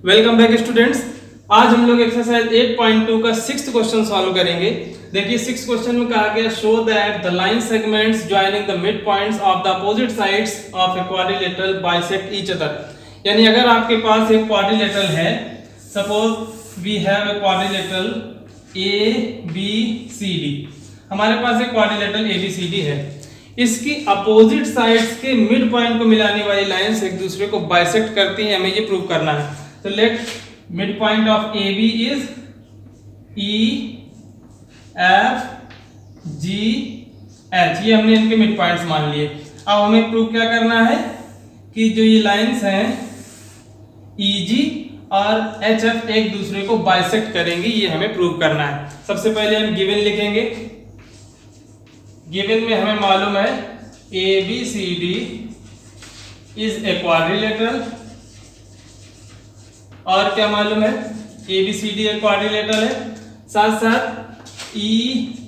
Welcome back students. आज हम लोग एक्सरसाइज 8.2 का 6th क्वेश्चन सॉल्व करेंगे। देखिए 6th क्वेश्चन में कहा गया show that the line segments joining the mid points of the opposite sides of a quadrilateral bisect each other. यानी अगर आपके पास एक क्वाड्रिलेटरल है, suppose we have a quadrilateral ABCD। हमारे पास एक क्वाड्रिलेटरल ABCD है, इसकी अपोजिट साइड्स के मिड पॉइंट को मिलाने वाली लाइंस एक दूसरे को बाइसेक्ट करती हैं, हमें ये प्रूव करना है। तो let mid point of AB is EFGH, ये हमने इनके मिड पॉइंट्स मान लिए। अब हमें प्रूव क्या करना है कि जो ये लाइंस हैं EG और HF एक दूसरे को बाइसेक्ट करेंगे, ये हमें प्रूव करना है। सबसे पहले हम गिवन लिखेंगे। गिवन में हमें मालूम है ABCD इज ए क्वाड्रिलेटरल, और क्या मालूम है ABCD एक क्वाड्रिलेटरल है, साथ साथ EFG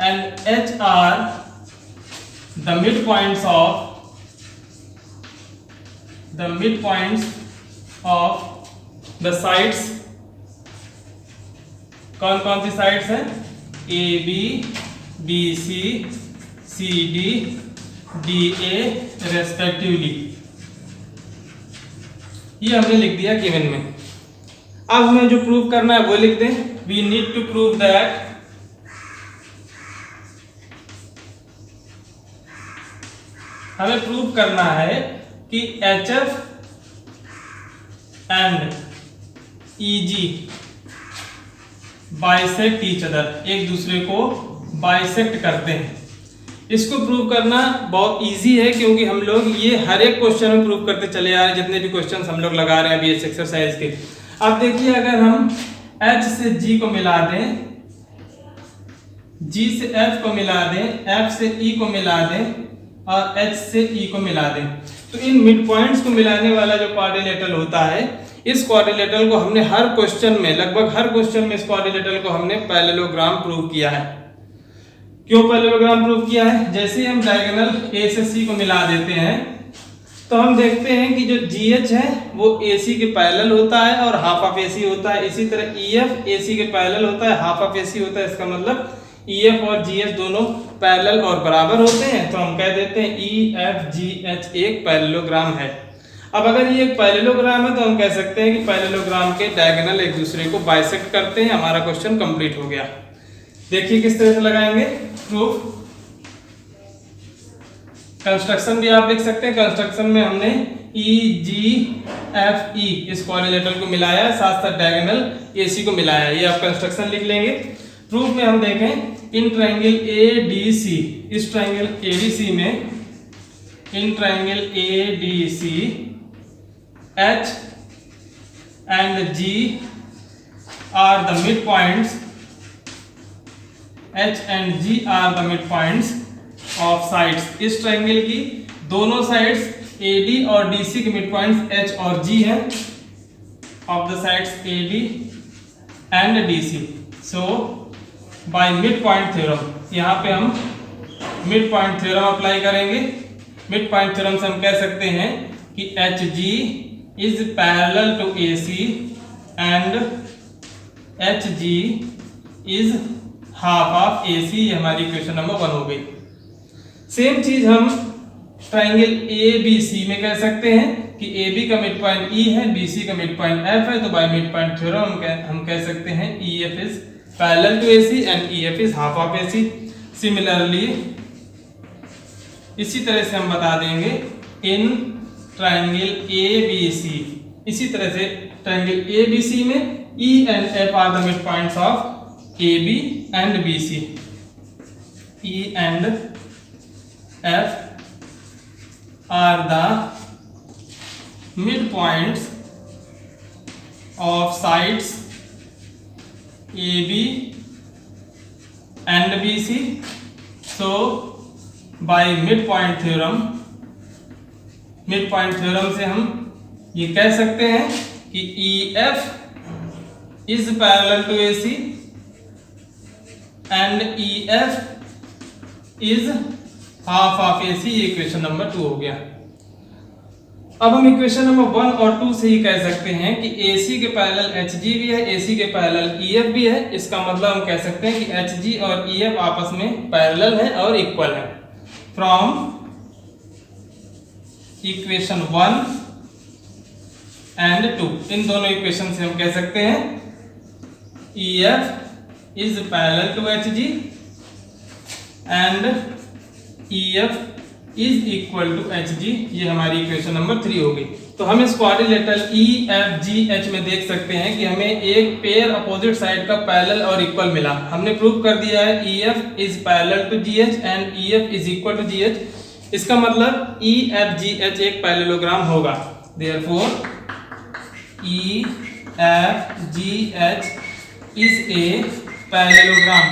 and H are the midpoints of the sides। कौन कौन सी साइड्स हैं? AB, BC, CD, DA respectively. ये हमने लिख दिया गिवन में। अब हमें जो प्रूव करना है वो लिख दें। We need to prove that हमें प्रूव करना है कि HF and EG bisect each other, एक दूसरे को बाइसेक्ट करते हैं। इसको प्रूव करना बहुत इजी है, क्योंकि हम लोग ये हर एक क्वेश्चन में प्रूव करते चले आ रहे हैं, जितने भी क्वेश्चंस हम लोग लगा रहे हैं अभी इस एक्सरसाइज के। अब देखिए, अगर हम H से G को मिला दें, G से F को मिला दें, F से E को मिला दें और H से E को मिला दें, तो इन मिड पॉइंट्स को मिलाने वाला जो क्वाड्रिलेटरल होता है, इस क्वाड्रिलेटरल को हमने हर क्वेश्चन में, लगभग हर क्वेश्चन में इस क्वाड्रिलेटरल को हमने पैरेललोग्राम प्रूव किया है। क्यों पैरेललोग्राम प्रूव किया है? जैसे हम डायगोनल A से C को मिला देते हैं तो हम देखते हैं कि जो GH है वो AC के पैरेलल होता है और हाफ ऑफ AC होता है। इसी तरह EF AC के पैरेलल होता है, हाफ ऑफ AC होता है। इसका मतलब EF और GH दोनों पैरेलल और बराबर होते हैं, तो हम कह देते हैं EFGH एक पैरेललोग्राम है। अब अगर ये एक पैरेललोग्राम है तो हम कह सकते हैं कि पैरेललोग्राम के डायगोनल एक दूसरे को बाइसेक्ट करते हैं। हमारा क्वेश्चन कंप्लीट हो गया। देखिए किस तरह से लगाएंगे प्रूफ। कंस्ट्रक्शन भी आप देख सकते हैं। कंस्ट्रक्शन में हमने EGFE इस क्वाड्रिलेटरल को मिलाया, साथ साथ डायगोनल AC को मिलाया। ये आप कंस्ट्रक्शन लिख लेंगे। प्रूफ में हम देखें, इन ट्रायंगल ADC, इस ट्रायंगल ADC में, in triangle ADC H and G are the midpoints, H and G are the midpoints of sides। इस ट्रायंगल की दोनों साइड्स AD और DC के मिडपॉइंट्स H और G हैं, of the sides AD and DC। So by midpoint theorem, यहाँ पे हम midpoint theorem अप्लाई करेंगे। midpoint theorem से हम कह सकते हैं कि HG is parallel to AC and HG is half of AC। ये हमारी इक्वेशन नंबर 1 हो गई। सेम चीज हम ट्रायंगल ABC में कह सकते हैं कि AB का मिड पॉइंट E है, BC का मिड पॉइंट F है, तो बाय मिड पॉइंट थ्योरम हम कह सकते हैं EF is parallel to AC and EF is half of AC। Similarly इसी तरह से हम बता देंगे इन ट्रायंगल ABC, इसी तरह से ट्रायंगल ABC में E and F are the midpoints of AB and BC। E and F are the midpoints of sides AB and BC। So by midpoint theorem से हम ये कह सकते हैं कि EF is parallel to AC and EF is half of AC। ये equation number 2 हो गया। अब हम इक्वेशन नंबर 1 और 2 से ही कह सकते हैं कि AC के पैरेलल HG भी है, AC के पैरेलल EF भी है। इसका मतलब हम कह सकते हैं कि HG और EF आपस में पैरेलल है और इक्वल है। फ्रॉम इक्वेशन 1 एंड 2, इन दोनों इक्वेशन से हम कह सकते हैं EF is parallel to HG and EF is equal to HG। ये हमारी इक्वेशन नंबर 3 होगी। तो हम इस क्वाड्रिलेटरल EFGH में देख सकते हैं कि हमें एक पेयर अपोजिट साइड का पैरेलल और इक्वल मिला। हमने प्रूव कर दिया है EF is parallel to GH and EF is equal to GH। इसका मतलब EFGH एक पैरेललोग्राम होगा। Therefore EFGH is a parallelogram.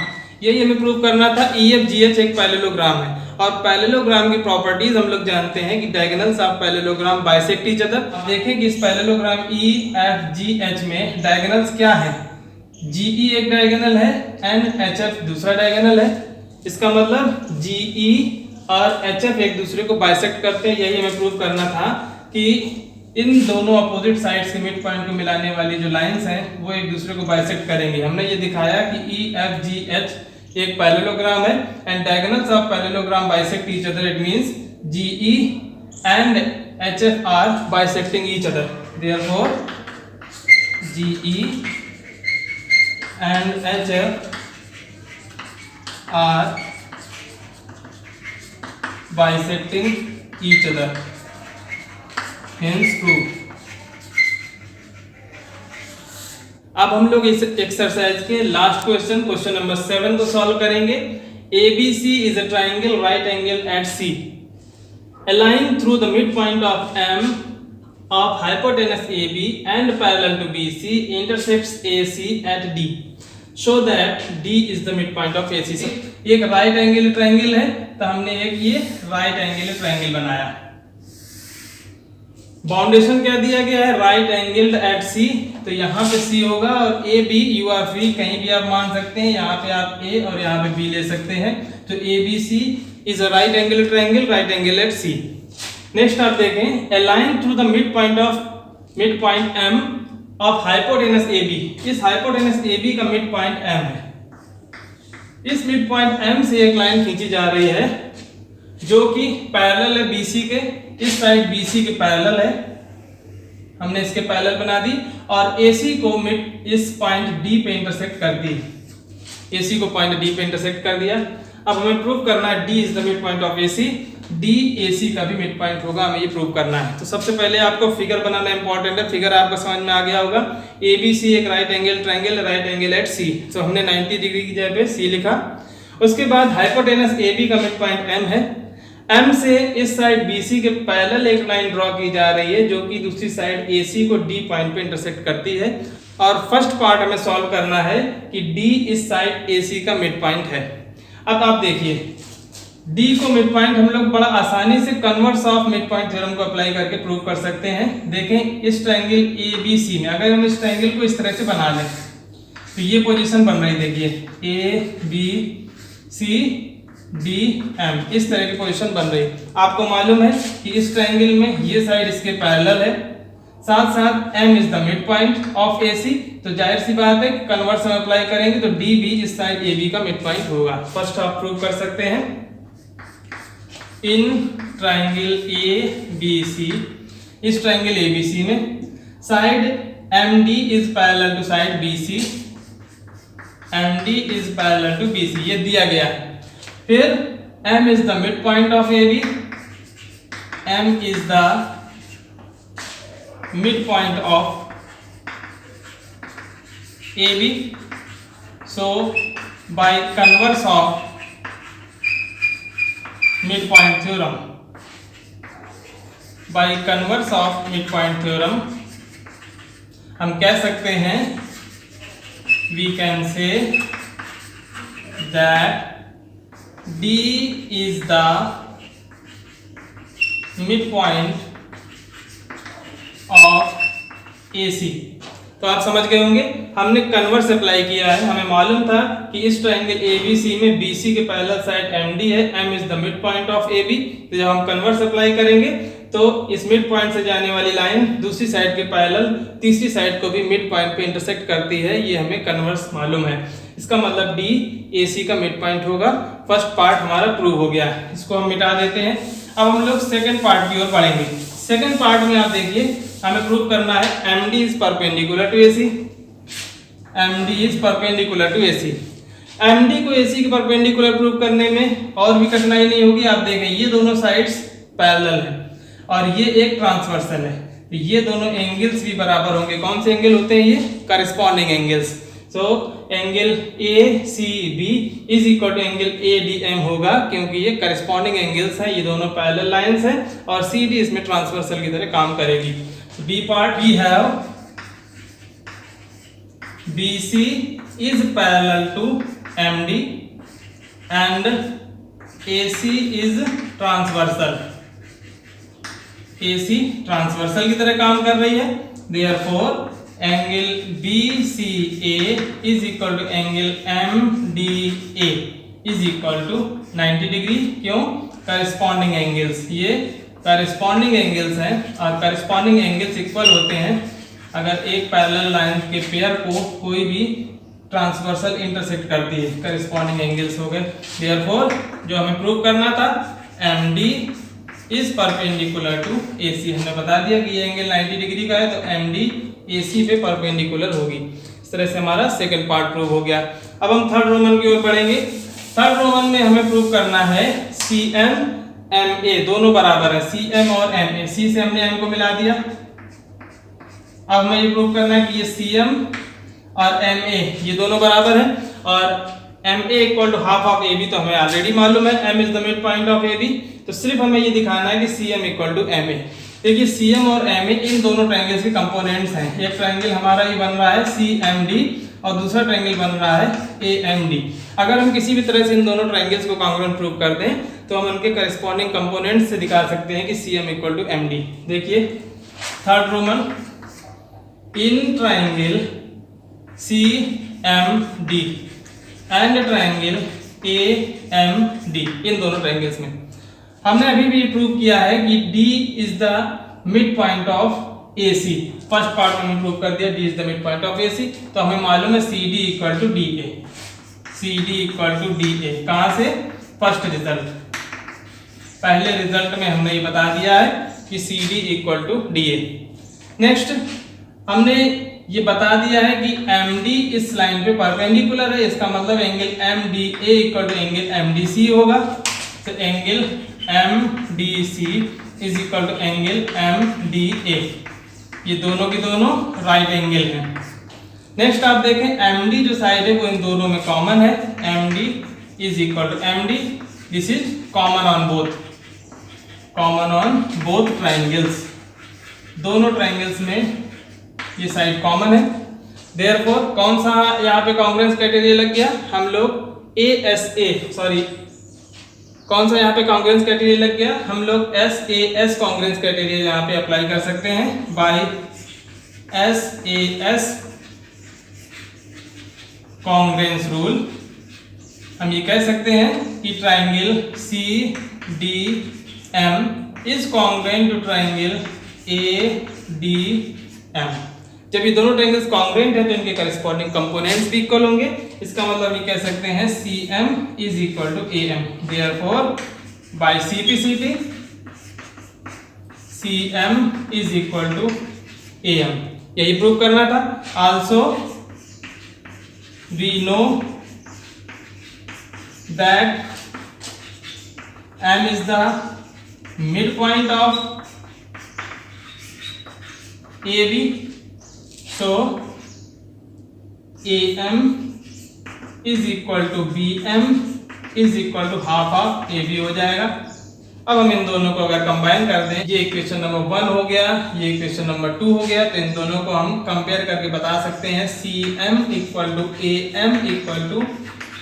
यही हमें प्रूव करना था। EFGH एक पैरेललोग्राम है और पैरेललोग्राम की प्रॉपर्टीज हम लोग जानते हैं कि diagonals of parallelogram bisect each other. अब देखें कि इस पैरेललोग्राम EFGH में डायगोनल्स क्या है। GE एक डायगोनल है एंड HF दूसरा डायगोनल है। इसका मतलब GE और HF एक दूसरे को बाइसेक्ट करते हैं। यही हमें प्रूव करना था कि इन दोनों अपोजिट साइड्स के मिड पॉइंट को मिलाने वाली जो लाइंस हैं वो एक दूसरे को बाइसेक्ट करेंगे। हमने ये दिखाया कि EFGH एक पैरेललोग्राम है and diagonals of parallelogram bisect each other. It means GE and HF are bisecting each other. Therefore GE and HF are bisecting each other, hence prove. अब हम लोग इस एक्सरसाइज के लास्ट क्वेश्चन, क्वेश्चन नंबर 7 को solve करेंगे। ABC is a triangle right angle at C. A line through the midpoint of M of hypotenuse AB and parallel to BC intersects AC at D. Show that D is the midpoint of AC. एक right angle triangle है तो हमने एक ये right angle triangle बनाया। बाउंडेशन क्या दिया गया है, राइट एंगल्ड एट C। तो यहाँ पे C होगा और A B you are free, कहीं भी आप मान सकते हैं। यहाँ पे आप A और यहाँ पे B ले सकते हैं। तो ABC is a right angle triangle, right angle at C। Next आप देखें, a line through the mid point M of hypotenuse AB। इस हाइपोटेनस AB का मिड पॉइंट M है। इस मिड पॉइंट M से एक लाइन खींची जा रही है जो कि पैरेलल है BC के। इस साइड BC के पैरेलल है, हमने इसके पैरेलल बना दी और AC को मिड इस पॉइंट D पे इंटरसेक्ट कर दी। AC को पॉइंट D पे इंटरसेक्ट कर दिया। अब हमें प्रूव करना है D is the mid point of AC, D AC का भी मिड पॉइंट होगा, हमें ये प्रूव करना है। तो सबसे पहले आपको फिगर बनाना इंपॉर्टेंट है। फिगर आपको समझ में आ गया होगा। ABC एक right angle triangle, right angle at C। तो हमने 90 डिग्री की जगह पे C लिखा। उसके बाद हाइपोटेनस AB का मिड पॉइंट M है। M से इस साइड BC के पैरेलल एक लाइन ड्रॉ की जा रही है जो कि दूसरी साइड AC को D पॉइंट पे इंटरसेक्ट करती है। और फर्स्ट पार्ट हमें सॉल्व करना है कि D इस साइड AC का मिड पॉइंट है। अब आप देखिए, D को मिड पॉइंट हम लोग बड़ा आसानी से converse of mid point theorem को अप्लाई करके प्रूव कर सकते हैं। देखें, इस ट्रायंगल ABC में अगर हम इस ट्रायंगल को इस तरह से बना लें तो ये पोजीशन बन रही, देखिए ABCDM, इस तरह की पोजीशन बन रही। आपको मालूम है कि इस ट्रायंगल में ये साइड इसके पैरेलल है, साथ साथ M is the mid point of AC। तो जाहिर सी बात है कन्वर्स हम अप्लाई करेंगे तो D भी इस साइड AB का मिड पॉइंट होगा। फर्स्ट आप प्रूव कर सकते हैं, इन ट्रायंगल ABC, इस ट्रायंगल ABC में side MD is parallel to side BC, MD is parallel to BC, ये दिया गया है। फिर M is the mid point of AB, M is the mid point of AB। So by converse of midpoint theorem, by converse of midpoint theorem हम कह सकते हैं, we can say that D is the midpoint of AC। तो आप समझ गए होंगे हमने कन्वर्स अप्लाई किया है। हमें मालूम था कि इस ट्रायंगल ABC में BC के पैरेलल साइड MD है, M is the mid point of AB। तो जब हम कन्वर्स अप्लाई करेंगे तो इस मिड पॉइंट से जाने वाली लाइन दूसरी साइड के पैरेलल तीसरी साइड को भी मिड पॉइंट पे इंटरसेक्ट करती है, ये हमें कन्वर्स मालूम है। इसका मतलब DAC का मिड पॉइंट होगा। फर्स्ट पार्ट हमारा प्रूव हो गया, इसको हम मिटा देते हैं। अब हम लोग सेकंड पार्ट की ओर बढ़ेंगे। सेकंड पार्ट में आप देखिए हमें प्रूव करना है MD is perpendicular to AC। MD is perpendicular to AC। MD को AC के परपेंडिकुलर प्रूव करने में और भी कठिनाई नहीं होगी। आप देखें ये दोनों साइड्स पैरेलल है और ये एक ट्रांसवर्सल है, तो ये दोनों एंगल्स भी बराबर होंगे। कौन से एंगल होते हैं ये? Corresponding angles. So angle ACB is equal to angle ADM होगा, क्योंकि ये करेस्पॉन्डिंग एंगल्स हैं, ये दोनों पैरेलल लाइंस हैं और CD इसमें ट्रांसवर्सल की तरह काम करेगी। B part we have BC is parallel to MD and AC is transversal। AC transversal की तरह काम कर रही है। Therefore angle BCA is equal to angle MDA is equal to 90 degree. क्यों? करेस्पॉन्डिंग एंगल्स, ये करेस्पॉन्डिंग एंगल्स हैं और करेस्पॉन्डिंग एंगल्स इक्वल होते हैं अगर एक पैरेलल लाइन के पेयर को कोई भी ट्रांसवर्सल इंटरसेक्ट करती है। करेस्पॉन्डिंग एंगल्स हो गए। देयरफॉर जो हमें प्रूव करना था MD is perpendicular to AC, हमने बता दिया कि ये एंगल 90 डिग्री का है, तो MD AC पे परपेंडिकुलर होगी। इस तरह से हमारा सेकंड पार्ट प्रूव हो गया। अब हम थर्ड रोमन की ओर बढ़ेंगे। थर्ड रोमन में हमें प्रूव करना है CM MA दोनों बराबर है। CM और MA, C से हमने M को मिला दिया। अब हमें ये प्रूव करना है कि ये CM और MA ये दोनों बराबर है और MA equal to half of AB तो हमें ऑलरेडी मालूम है, M is the mid point of AB। तो सिर्फ हमें ये दिखाना है कि CM इक्वल टू MA। देखिए CM और MA इन दोनों ट्रायंगल्स के कंपोनेंट्स हैं। एक ट्रायंगल हमारा ये बन रहा है CMD और दूसरा ट्रायंगल बन रहा है AMD। अगर हम किसी भी तरह से इन दोनों ट्रायंगल्स को कॉन्ग्रुएंट प्रूव कर दें तो हम उनके करेस्पॉन्डिंग कंपोनेंट्स से दिखा सकते हैं कि CM इक्वल टू MD। देखिए third Roman, in triangle CMD and triangle AMD, इन दोनों ट्रायंगल्स में हमने अभी भी प्रूव किया है कि D is the mid point of AC। First part में हमने प्रूव कर दिया D is the mid point of AC। तो हमें मालूम है CD equal to DA। CD equal to DA कहां से? फर्स्ट रिजल्ट, पहले रिजल्ट में हमने ये बता दिया है कि CD equal to DA। Next हमने ये बता दिया है कि MD इस लाइन पे परपेंडिकुलर है, इसका मतलब angle MDA equal to angle MDC होगा। तो angle MDC is equal to angle MDA, ये दोनों के दोनों राइट एंगल हैं। नेक्स्ट आप देखें MD जो साइड है वो इन दोनों में कॉमन है। MD is equal to MD, this is common on both triangles. दोनों ट्रायंगल्स में ये साइड कॉमन है। देयरफॉर कौन सा यहाँ पे कॉन्ग्रुएंस क्राइटेरिया लग गया? हम लोग कौन सा यहाँ पे कॉन्ग्रुएंस क्राइटेरिया लग गया? हम लोग SAS कॉन्ग्रुएंस क्राइटेरिया यहाँ पे अप्लाई कर सकते हैं। बाय SAS कॉन्ग्रुएंस रूल हम ये कह सकते हैं कि triangle CDM is congruent to triangle ADM। जब ये दोनों ट्रायंगल्स कॉन्ग्रुएंट है तो इनके करेस्पॉन्डिंग कंपोनेंट्स भी इक्वल होंगे। इसका मतलब ये कह सकते हैं CM is equal to AM। Therefore by CPCT CM is equal to AM, यही प्रूव करना था। Also we know that M is the mid point of AB, so AM is equal to BM is equal to half of AB हो जाएगा। अब हम इन दोनों को अगर कंबाइन कर दें, ये इक्वेशन नंबर 1 हो गया, ये इक्वेशन नंबर 2 हो गया, तो इन दोनों को हम कंपेयर करके बता सकते हैं CM equal to AM equal to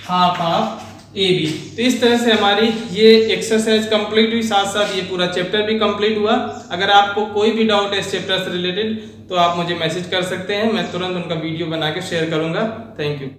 half of A B. तो इस तरह से हमारी ये एक्सरसाइज कंप्लीट हुई, साथ साथ ये पूरा चैप्टर भी कंप्लीट हुआ। अगर आपको कोई भी डाउट है इस चैप्टर से रिलेटेड तो आप मुझे मैसेज कर सकते हैं, मैं तुरंत उनका वीडियो बना के शेयर करूंगा। Thank you.